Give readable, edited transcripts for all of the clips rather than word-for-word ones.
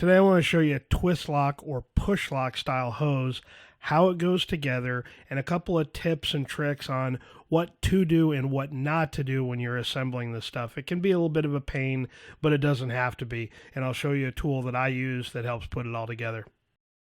Today I want to show you a twist lock or push lock style hose, how it goes together, and a couple of tips and tricks on what to do and what not to do when you're assembling this stuff. It can be a little bit of a pain, but it doesn't have to be. And I'll show you a tool that I use that helps put it all together.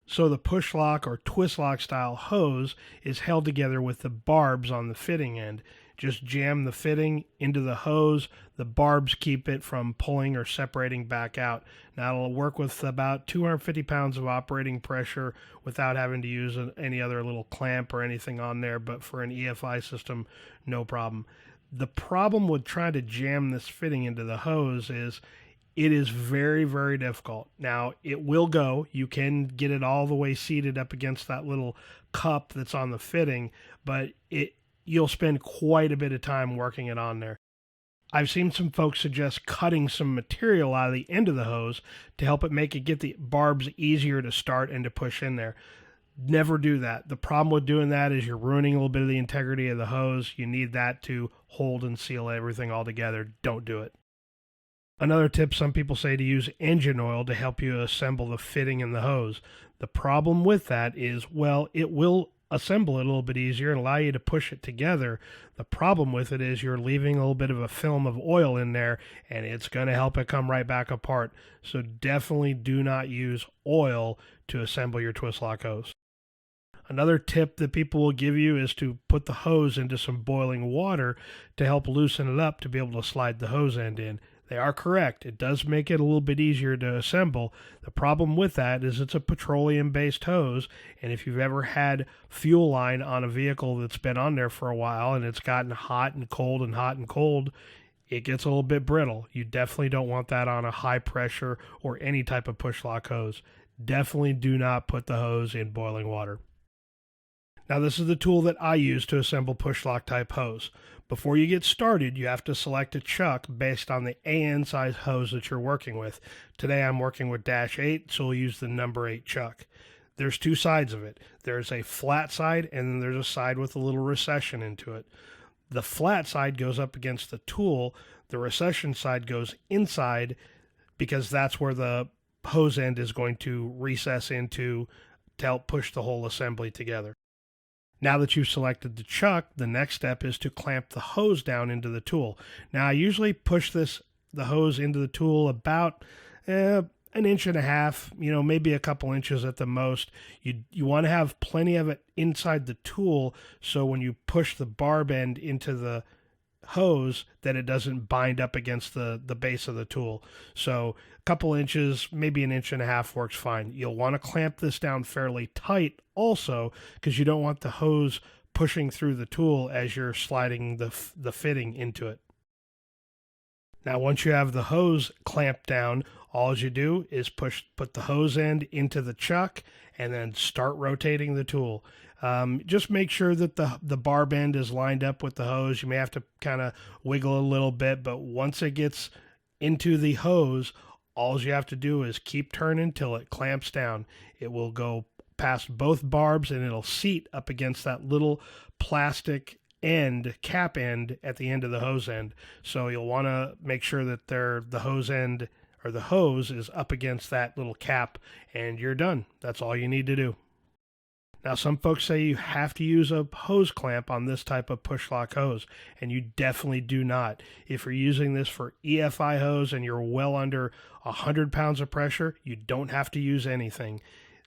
So the push lock or twist lock style hose is held together with the barbs on the fitting end. Just jam the fitting into the hose. The barbs keep it from pulling or separating back out. Now it'll work with about 250 pounds of operating pressure without having to use any other little clamp or anything on there, but for an EFI system, no problem. The problem with trying to jam this fitting into the hose is it is very, very difficult. Now, it will go. You can get it all the way seated up against that little cup that's on the fitting, but you'll spend quite a bit of time working it on there. I've seen some folks suggest cutting some material out of the end of the hose to help it get the barbs easier to start and to push in there. Never do that. The problem with doing that is you're ruining a little bit of the integrity of the hose. You need that to hold and seal everything all together. Don't do it. Another tip, some people say to use engine oil to help you assemble the fitting in the hose. The problem with that is, well, it will assemble it a little bit easier and allow you to push it together. The problem with it is you're leaving a little bit of a film of oil in there, and it's going to help it come right back apart. So definitely do not use oil to assemble your twist lock hose. Another tip that people will give you is to put the hose into some boiling water to help loosen it up to be able to slide the hose end in. They are correct. It does make it a little bit easier to assemble. The problem with that is it's a petroleum-based hose, and if you've ever had fuel line on a vehicle that's been on there for a while and it's gotten hot and cold and hot and cold, it gets a little bit brittle. You definitely don't want that on a high pressure or any type of push lock hose. Definitely do not put the hose in boiling water. Now this is the tool that I use to assemble push lock type hose. Before you get started, you have to select a chuck based on the AN size hose that you're working with. Today I'm working with -8, so we'll use the number 8 chuck. There's two sides of it. There's a flat side and then there's a side with a little recession into it. The flat side goes up against the tool. The recession side goes inside because that's where the hose end is going to recess into to help push the whole assembly together. Now that you've selected the chuck, the next step is to clamp the hose down into the tool. Now I usually push the hose into the tool about an inch and a half, maybe a couple inches at the most. You want to have plenty of it inside the tool so when you push the barb end into the hose that it doesn't bind up against the base of the tool. So a couple inches, maybe an inch and a half works fine. You'll want to clamp this down fairly tight also because you don't want the hose pushing through the tool as you're sliding the fitting into it. Now once you have the hose clamped down, all you do is put the hose end into the chuck and then start rotating the tool. Just make sure that the barb end is lined up with the hose. You may have to kind of wiggle a little bit, but once it gets into the hose, all you have to do is keep turning till it clamps down. It will go past both barbs and it'll seat up against that little plastic cap end at the end of the hose end. So you'll want to make sure that the hose end or the hose is up against that little cap and you're done. That's all you need to do. Now, some folks say you have to use a hose clamp on this type of push lock hose, and you definitely do not. If you're using this for EFI hose and you're well under 100 pounds of pressure, you don't have to use anything.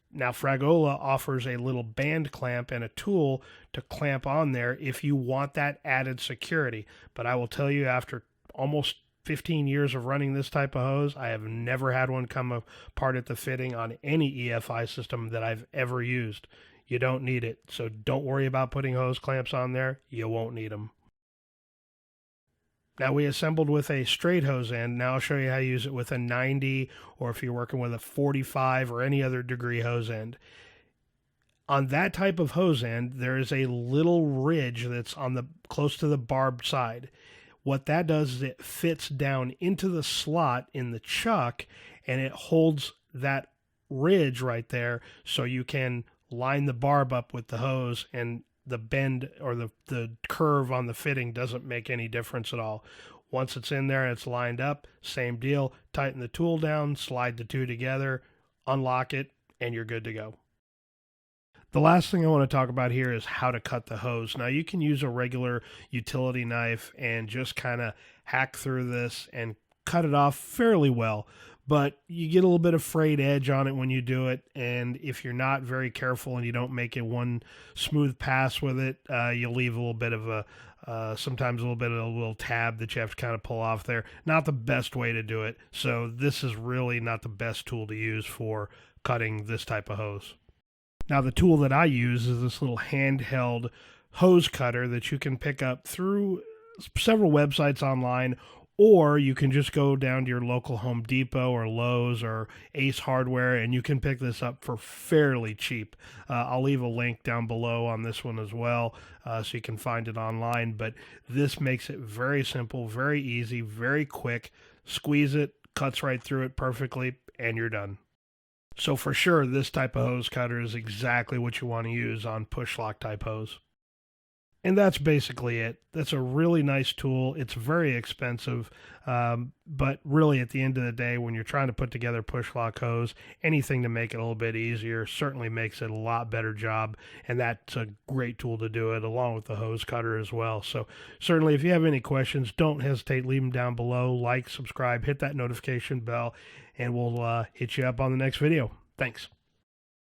Now, Fragola offers a little band clamp and a tool to clamp on there if you want that added security. But I will tell you, after almost 15 years of running this type of hose, I have never had one come apart at the fitting on any EFI system that I've ever used. You don't need it, so don't worry about putting hose clamps on there. You won't need them. Now we assembled with a straight hose end. Now I'll show you how to use it with a 90 or if you're working with a 45 or any other degree hose end. On that type of hose end, there is a little ridge that's close to the barbed side. What that does is it fits down into the slot in the chuck and it holds that ridge right there so you can line the barb up with the hose and the bend or the curve on the fitting doesn't make any difference at all. Once it's in there and it's lined up, same deal. Tighten the tool down, slide the two together, unlock it, and you're good to go. The last thing I want to talk about here is how to cut the hose. Now, you can use a regular utility knife and just kind of hack through this and cut it off fairly well, but you get a little bit of frayed edge on it when you do it, and if you're not very careful and you don't make it one smooth pass with it, you'll leave a little bit of a sometimes a little bit of a little tab that you have to kind of pull off there. Not the best way to do it, so this is really not the best tool to use for cutting this type of hose. Now, the tool that I use is this little handheld hose cutter that you can pick up through several websites online, or you can just go down to your local Home Depot or Lowe's or Ace Hardware, and you can pick this up for fairly cheap. I'll leave a link down below on this one as well, so you can find it online. But this makes it very simple, very easy, very quick. Squeeze it, cuts right through it perfectly, and you're done. So for sure, this type of hose cutter is exactly what you want to use on push lock type hose. And that's basically it. That's a really nice tool. It's very expensive, but really at the end of the day, when you're trying to put together push lock hose, anything to make it a little bit easier certainly makes it a lot better job. And that's a great tool to do it, along with the hose cutter as well. So certainly if you have any questions, don't hesitate, leave them down below. Like, subscribe, hit that notification bell, and we'll hit you up on the next video. Thanks.